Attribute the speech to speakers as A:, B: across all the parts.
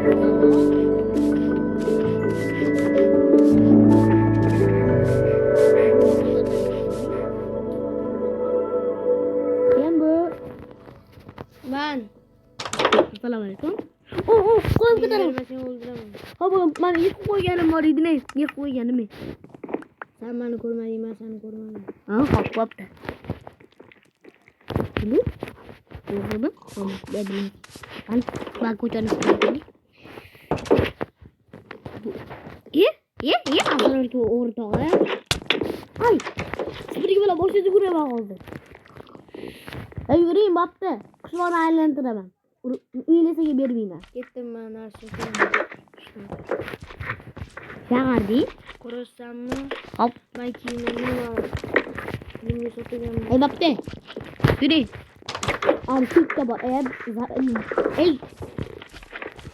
A: Kim bu?
B: Ben.
A: Assalomualaykum. Qo'yib ko'taraman.
B: Ben seni öldüremem.
A: Ho'p, men yeb qo'yganim bor edi-ne. Yeb qo'yganim.
B: Sen beni ko'rmading, ben seni ko'rmadim.
A: Ha, bo'pti. Bu? To'g'rimi? Dedim. Ben ko'chani ko'rdim. Asrorga o'rtog'i. Ay. Supurgi bilan boshqa yuguraman hozir. Ay, yuring, bo'pti. Qushlarni aylantiraman. Uylasaga bermayman.
B: Ketdim ben her şeyi.
A: Shag'arding?
B: Ko'rsanmi?
A: Hop.
B: Ben kiyimimni var. Kiyimni sotganman.
A: Ay, bo'pti. Yuring. Al, chekka bor. Ey.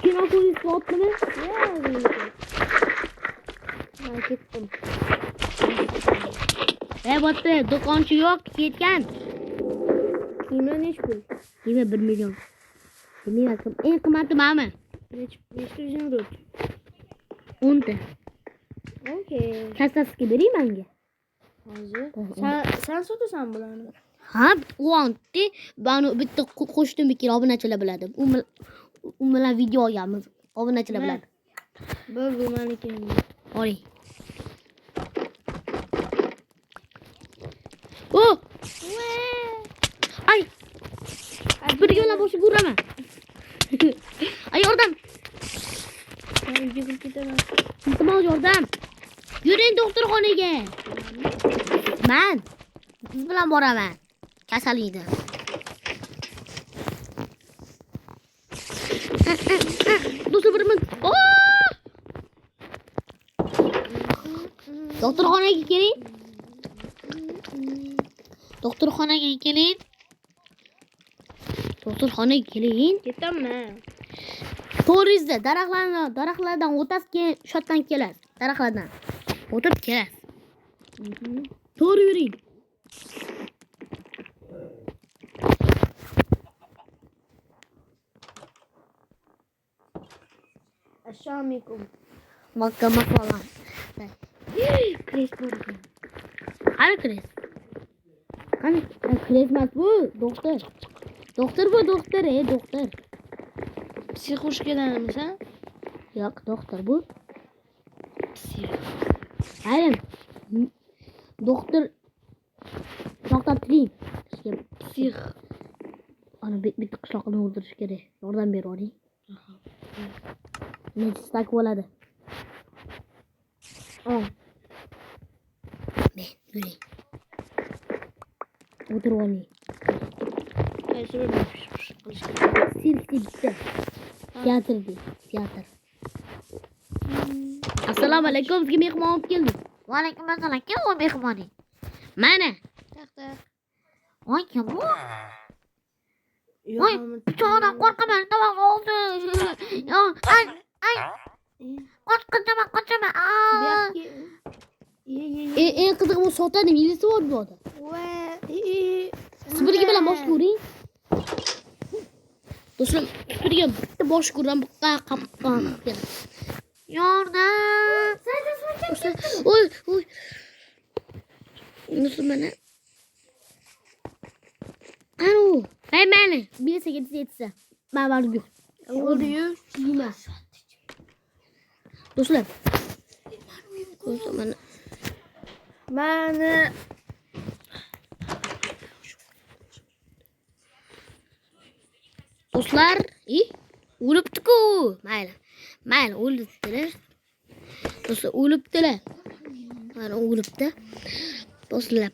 A: Kim polis otdimi?
B: Ben ketdim.
A: Bo'pti, do'konchi yo'q, ketgan.
B: Kiyimler neç pul?
A: 1 million. Bilmayman, eng qimmati ma'mi?
B: Nechta izimrud?
A: 10 ta.
B: Okey.
A: Kassasiga bering menga.
B: Hozir. Sen sotasan bularni.
A: Ha, u anti, bani bitta qo'shdim ikki obunachilar biladi. U bilan video olganmiz. Obunachilar biladi.
B: Bu meniki.
A: Oling. Oh! Ay! Birga bilan boshga uraman. Ay, yordam.
B: Ben yugurib ketaman.
A: Iltimos, yordam. Yuring doktorxonaga. Men siz bilan boraman. Kasallikda. Do'stlar, bir min. Doktorxonaga keling. Doktorxonaga keling. Doktorxonaga keling.
B: Ketaman.
A: To'g'rizda daraxtlardan o'tasiz, keyin shotdan kelasiz. Daraxtlardan o'tib kelasiz. To'g'ri yuring.
B: Assalomu alaykum.
A: Makama falan. Kres bo'ldi. Qani kres? Qani kres emas bu, doktor. Doktor bu, doktor, doktor.
B: Psixushkadanmisan?
A: Yo'q, doktor bu. Ayrim. Doktor Trim.
B: Psix.
A: Ana bitta qishloqni o'ldirish kerak. Yordam ber oling. Nechta bo'ladi? Men yuring. O'tirib oling.
B: Qaysi bir
A: Sirkda bitta. Teatrda, teatr. Assalomu alaykum, sizga mehmon olib keldik. Va alaykum assalom. Kim bu mehmoning? Mana.
B: Taxta.
A: Voy, kim bu? Voy, pichoqdan qo'rqaman, tovoq oldi. Yo, ay. Qochaman. Eng qiziq bu sotadi, milisi bor bu odam. Supurgi bilan boshga uring. Do'stlar, supurgi bitta boshga uraman, bitta qapqon. Yordam. Oy. Do'stlar, mana. Anu, meni. Bilsaga yetsa. Men borib.
B: Oluyor.
A: Yine. Do'stlar. Mana.
B: Mani
A: Do'stlar, o'libdi-ku. Mayli, o'libdilar. Do'stlar, o'libdilar. Mana o'libdi. Do'stlar,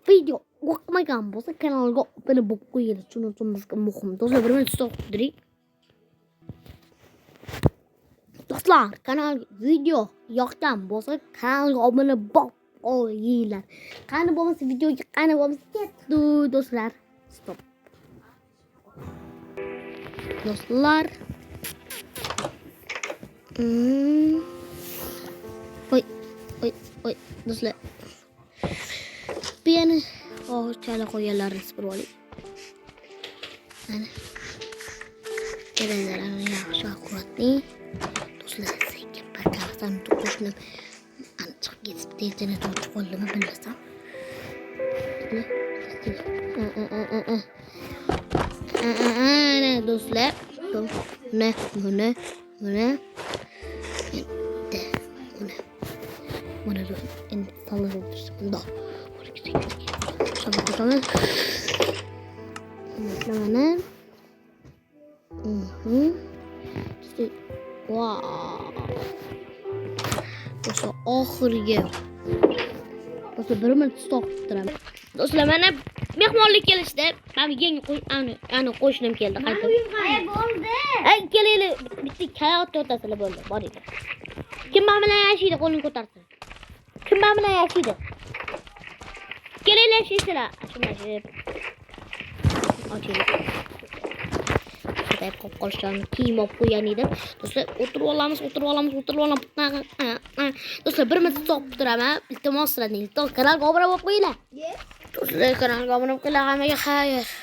A: video yoqmagan bo'lsa kanalga obuna bo'lib qo'ying. Shuning uchun bizga muhim. Do'stlar, bir minut stop qidiring. Do'stlar, kanal video yoqgan bo'lsa kanalga obuna bo'lib qo'yinglar. Qani bo'lmasa videoga qani bo'lmasa ketdi, do'stlar. Stop. Do'stlar. Oy, do'stlar. Beni chala qo'yganlarni sipirib oling. Mana. Erenlarni yaxshi quvvatli. Do'stlar, senga bakarsan qo'shnim. Anchiq ketibdi, internet o'chib qoldimi bilmasam. Ana do'stlar, buni mana do'stlar, endi solib o'tirsin. Bundoq. Sabaqamiz. Mana. Wow. Do'stlar, oxirgi. Do'stlar, bir minut stop turaman. Do'stlar, mana mehmonlik kelishdi. Mana yangi qo'shnim keldi qaytib.
B: Bo'ldi.
A: Ay, kelaylik. Bitta hayot o'rtasida bo'ldi. Boring. Kim men bilan yashaydi, qo'lini ko'tarsin. Kim men bilan yashaydi? Kelaylik yashaysizlar. Shunday. Ochaylik. Deb qolishlarni kiyim olib qo'ygan edim. Do'stlar, o'tirib olamiz. Do'stlar, bir minut stop turaman. Iltimos sizlarning kanalga obuna bo'lib qo'yinglar. Do'stlar, kanalga obuna bo'lib qo'yinglar. Hammaga xayr.